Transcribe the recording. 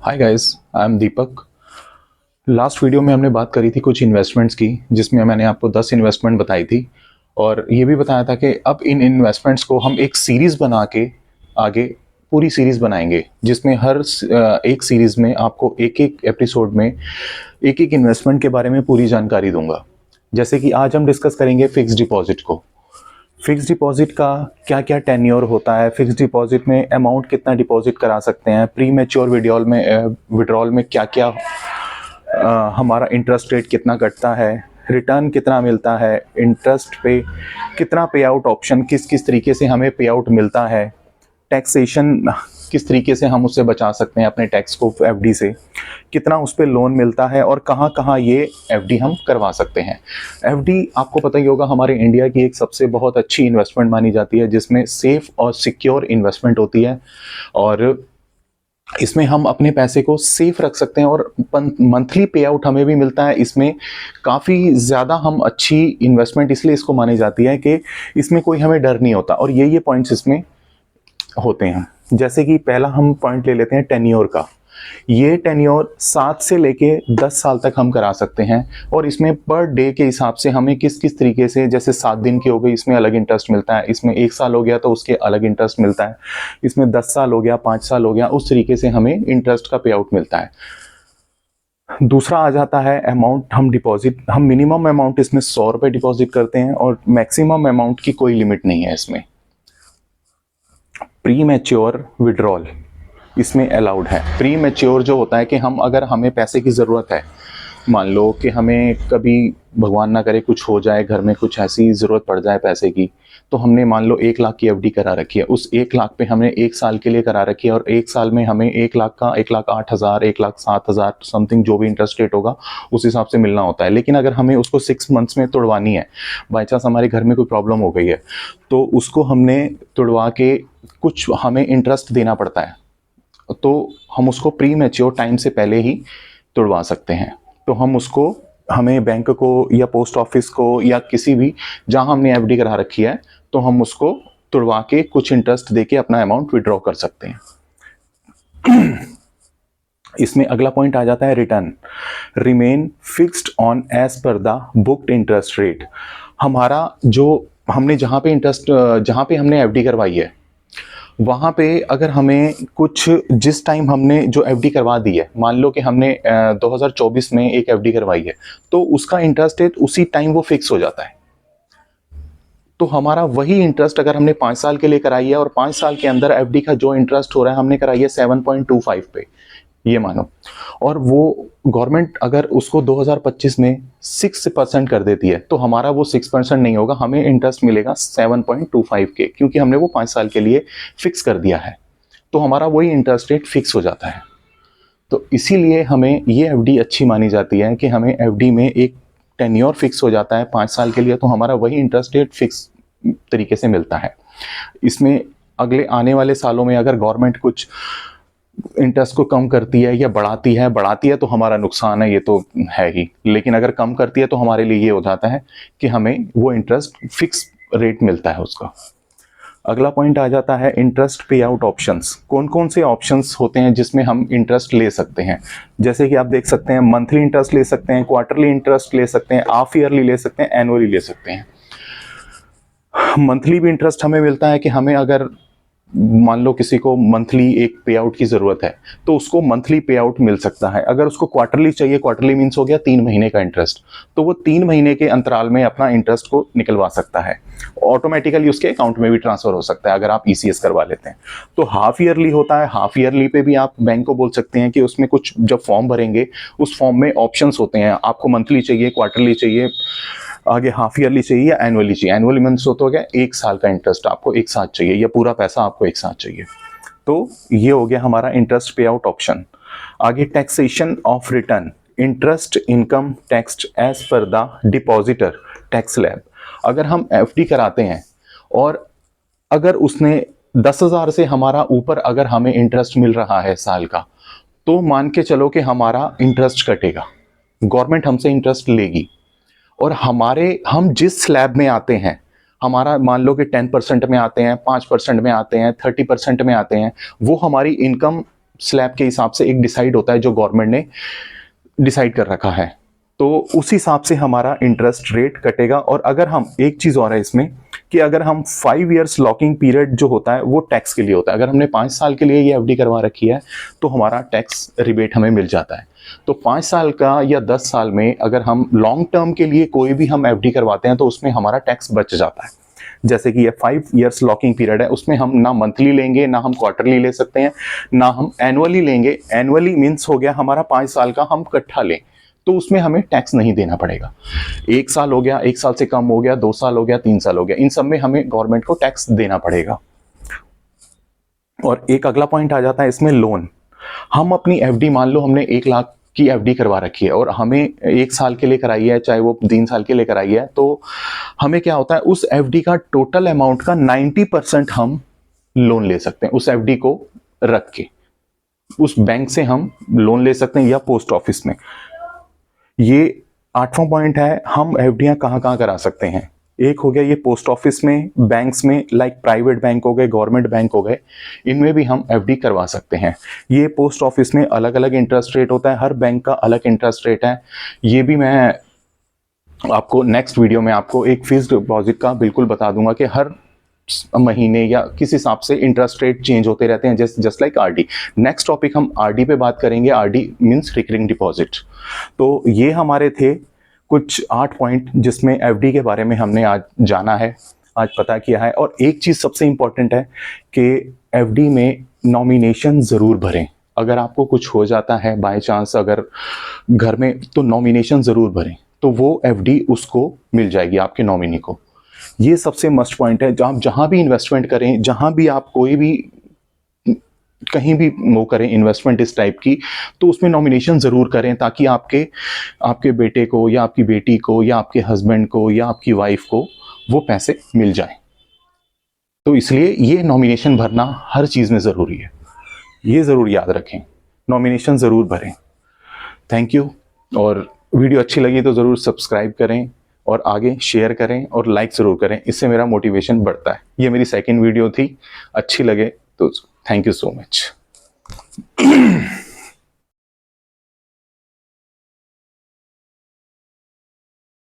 Hi guys, I am Deepak. Last video में हमने बात करी थी कुछ इन्वेस्टमेंट्स की, जिसमें मैंने आपको 10 इन्वेस्टमेंट बताई थी और ये भी बताया था कि अब इन इन्वेस्टमेंट्स को हम एक सीरीज़ बना के आगे पूरी सीरीज़ बनाएंगे, जिसमें एक सीरीज़ में आपको एक एक एपिसोड में एक एक इन्वेस्टमेंट के बारे में पूरी जानकारी दूंगा। जैसे कि आज हम डिस्कस करेंगे फिक्स डिपॉजिट को। फिक्स डिपॉजिट का क्या क्या टेन्योर होता है, फिक्स डिपॉजिट में अमाउंट कितना डिपॉजिट करा सकते हैं, प्री मैच्योर विड्रॉल में क्या क्या हमारा इंटरेस्ट रेट कितना कटता है, रिटर्न कितना मिलता है, इंटरेस्ट पे कितना पे आउट ऑप्शन, किस किस तरीके से हमें पे आउट मिलता है, टैक्सेशन किस तरीके से हम उससे बचा सकते हैं अपने टैक्स को, एफडी से कितना उस पर लोन मिलता है और कहाँ कहाँ ये एफडी हम करवा सकते हैं। एफडी आपको पता ही होगा, हमारे इंडिया की एक सबसे बहुत अच्छी इन्वेस्टमेंट मानी जाती है, जिसमें सेफ और सिक्योर इन्वेस्टमेंट होती है और इसमें हम अपने पैसे को सेफ रख सकते हैं और मंथली पे आउट हमें भी मिलता है। इसमें काफ़ी ज़्यादा हम अच्छी इन्वेस्टमेंट इसलिए इसको मानी जाती है कि इसमें कोई हमें डर नहीं होता और ये पॉइंट्स इसमें होते हैं। जैसे कि पहला हम पॉइंट ले लेते हैं टेन्योर का। ये टेन्योर 7 से लेके 10 साल तक हम करा सकते हैं और इसमें पर डे के हिसाब से हमें किस किस तरीके से, जैसे 7 दिन की हो गई इसमें अलग इंटरेस्ट मिलता है, इसमें 1 साल हो गया तो उसके अलग इंटरेस्ट मिलता है, इसमें 10 साल हो गया, 5 साल हो गया, उस तरीके से हमें इंटरेस्ट का पे आउट मिलता है। दूसरा आ जाता है अमाउंट हम मिनिमम अमाउंट इसमें 100 रुपये डिपॉजिट करते हैं और मैक्सिमम अमाउंट की कोई लिमिट नहीं है इसमें। प्री मैच्योर विड्रॉल इसमें अलाउड है। प्री मैच्योर जो होता है कि हमें पैसे की ज़रूरत है, मान लो कि हमें कभी भगवान ना करे कुछ हो जाए, घर में कुछ ऐसी ज़रूरत पड़ जाए पैसे की, तो हमने मान लो 1 लाख की एफडी करा रखी है, उस 1 लाख पे हमने 1 साल के लिए करा रखी है और 1 साल में हमें 1 लाख का 1,08,000 1,07,000 समथिंग जो भी इंटरेस्ट रेट होगा उस हिसाब से मिलना होता है। लेकिन अगर हमें उसको 6 मंथ्स में तुड़वानी है, बाई चांस हमारे घर में कोई प्रॉब्लम हो गई है, तो उसको हमने तुड़वा के कुछ हमें इंटरेस्ट देना पड़ता है, तो हम उसको प्री मैच्योर टाइम से पहले ही तुड़वा सकते हैं। तो हमें बैंक को या पोस्ट ऑफिस को या किसी भी जहां हमने एफडी करा रखी है, तो हम उसको तुड़वा के कुछ इंटरेस्ट देके अपना अमाउंट विड्रॉ कर सकते हैं। इसमें अगला पॉइंट आ जाता है return. Remain fixed on as per the booked interest rate. हमारा जो हमने जहां पे हमने एफडी करवाई है, वहाँ पे अगर हमें कुछ, जिस टाइम हमने जो एफडी करवा दी है, मान लो कि हमने 2024 में एक एफडी करवाई है, तो उसका इंटरेस्ट रेट उसी टाइम वो फिक्स हो जाता है। तो हमारा वही इंटरेस्ट अगर हमने 5 साल के लिए कराई है और 5 साल के अंदर एफडी का जो इंटरेस्ट हो रहा है हमने कराई है 7.25 पे, ये मानो, और वो गवर्नमेंट अगर उसको 2025 में 6% कर देती है, तो हमारा वो 6% नहीं होगा, हमें इंटरेस्ट मिलेगा 7.25 के, क्योंकि हमने वो 5 साल के लिए फिक्स कर दिया है, तो हमारा वही इंटरेस्ट रेट फिक्स हो जाता है। तो इसीलिए हमें ये एफडी अच्छी मानी जाती है कि हमें एफडी में एक टेन्योर फिक्स हो जाता है 5 साल के लिए, तो हमारा वही इंटरेस्ट रेट फिक्स तरीके से मिलता है। इसमें अगले आने वाले सालों में अगर गवर्नमेंट कुछ इंटरेस्ट को कम करती है या बढ़ाती है तो हमारा नुकसान है, ये तो है ही, लेकिन अगर कम करती है तो हमारे लिए ये हो जाता है कि हमें वो इंटरेस्ट फिक्स रेट मिलता है उसका। अगला पॉइंट आ जाता है इंटरेस्ट पे आउट ऑप्शंस। कौन कौन से ऑप्शंस होते हैं जिसमें हम इंटरेस्ट ले सकते हैं? जैसे कि आप देख सकते हैं, मंथली इंटरेस्ट ले सकते हैं, क्वार्टरली इंटरेस्ट ले सकते हैं, हाफ ईयरली ले सकते हैं, एनुअली ले सकते हैं। मंथली भी इंटरेस्ट हमें मिलता है कि हमें अगर मान लो किसी को मंथली एक पे आउट की ज़रूरत है, तो उसको मंथली पे आउट मिल सकता है। अगर उसको क्वार्टरली चाहिए, क्वार्टरली मीन्स हो गया 3 महीने का इंटरेस्ट, तो वो 3 महीने के अंतराल में अपना इंटरेस्ट को निकलवा सकता है, ऑटोमेटिकली उसके अकाउंट में भी ट्रांसफर हो सकता है अगर आप ईसीएस करवा लेते हैं। तो हाफ ईयरली होता है, हाफ ईयरली पे भी आप बैंक को बोल सकते हैं कि उसमें कुछ जब फॉर्म भरेंगे उस फॉर्म में ऑप्शंस होते हैं, आपको मंथली चाहिए, क्वार्टरली चाहिए, आगे हाफ ईयरली चाहिए या एनुअली चाहिए। एनुअली मीन्स होता हो गया 1 साल का इंटरेस्ट आपको एक साथ चाहिए या पूरा पैसा आपको एक साथ चाहिए। तो ये हो गया हमारा इंटरेस्ट पे आउट ऑप्शन। आगे taxation of return, interest income taxed as per the depositor tax slab. अगर हम एफडी कराते हैं और अगर उसने 10,000 से हमारा ऊपर अगर हमें इंटरेस्ट मिल रहा है साल का, तो मान के चलो कि हमारा इंटरेस्ट कटेगा, गवर्नमेंट हमसे इंटरेस्ट लेगी और हम जिस स्लैब में आते हैं, हमारा मान लो कि 10% में आते हैं, 5% में आते हैं, 30% में आते हैं, वो हमारी इनकम स्लैब के हिसाब से एक डिसाइड होता है जो गवर्नमेंट ने डिसाइड कर रखा है, तो उस हिसाब से हमारा इंटरेस्ट रेट कटेगा। और अगर हम, एक चीज और है इसमें कि अगर हम 5 इयर्स लॉकिंग पीरियड जो होता है वो टैक्स के लिए होता है। अगर हमने 5 साल के लिए ये एफडी करवा रखी है तो हमारा टैक्स रिबेट हमें मिल जाता है। तो 5 साल का या 10 साल में अगर हम लॉन्ग टर्म के लिए कोई भी हम एफडी करवाते हैं तो उसमें हमारा टैक्स बच जाता है। जैसे कि ये 5 इयर्स लॉकिंग पीरियड है, उसमें हम ना मंथली लेंगे, ना हम क्वार्टरली ले सकते हैं, ना हम एनुअली लेंगे। एनुअली मीन्स हो गया हमारा 5 साल का हम इकट्ठा लें तो उसमें हमें टैक्स नहीं देना पड़ेगा। 1 साल हो गया, 1 साल से कम हो गया, 2 साल हो गया, 3 साल हो गया, इन सब में हमें गवर्नमेंट को टैक्स देना पड़ेगा। और एक अगला पॉइंट आ जाता है इसमें लोन। हम अपनी एफडी, मान लो हमने 1 लाख की एफडी करवा रखी है और हमें 1 साल के लिए कराई है, चाहे वो 3 साल के लिए कराई है, तो हमें क्या होता है उस एफडी का टोटल अमाउंट का 90% हम लोन ले सकते हैं। उस एफडी को रख के उस बैंक से हम लोन ले सकते हैं या पोस्ट ऑफिस में। ये 8वां पॉइंट है, हम एफडीआं कहाँ कहाँ करा सकते हैं। एक हो गया ये पोस्ट ऑफिस में, बैंक्स में, लाइक प्राइवेट बैंक हो गए, गवर्नमेंट बैंक हो गए, इनमें भी हम एफडी करवा सकते हैं। ये पोस्ट ऑफिस में अलग अलग इंटरेस्ट रेट होता है, हर बैंक का अलग इंटरेस्ट रेट है। ये भी मैं आपको नेक्स्ट वीडियो में आपको एक फिक्स्ड डिपॉजिट का बिल्कुल बता दूंगा कि हर महीने या किस हिसाब से इंटरेस्ट रेट चेंज होते रहते हैं, just like RD. Next topic हम आरडी पे बात करेंगे। RD means recurring deposit. तो ये हमारे थे कुछ 8 पॉइंट जिसमें एफडी के बारे में हमने आज जाना है, आज पता किया है। और एक चीज सबसे इंपॉर्टेंट है कि एफडी में नॉमिनेशन जरूर भरें। अगर आपको कुछ हो जाता है बाय चांस अगर घर में, तो नॉमिनेशन जरूर भरें, तो वो एफडी उसको मिल जाएगी, आपके नॉमिनी को। ये सबसे मस्ट पॉइंट है। आप जहां भी इन्वेस्टमेंट करें, जहां भी आप कोई भी कहीं भी वो करें इन्वेस्टमेंट इस टाइप की, तो उसमें नॉमिनेशन जरूर करें ताकि आपके बेटे को या आपकी बेटी को या आपके हस्बैंड को या आपकी वाइफ को वो पैसे मिल जाए। तो इसलिए ये नॉमिनेशन भरना हर चीज में जरूरी है, ये जरूर याद रखें, नॉमिनेशन जरूर भरें। Thank you. और वीडियो अच्छी लगी तो जरूर सब्सक्राइब करें और आगे शेयर करें और लाइक जरूर करें, इससे मेरा मोटिवेशन बढ़ता है। ये मेरी सेकंड वीडियो थी, अच्छी लगे तो थैंक यू सो मच।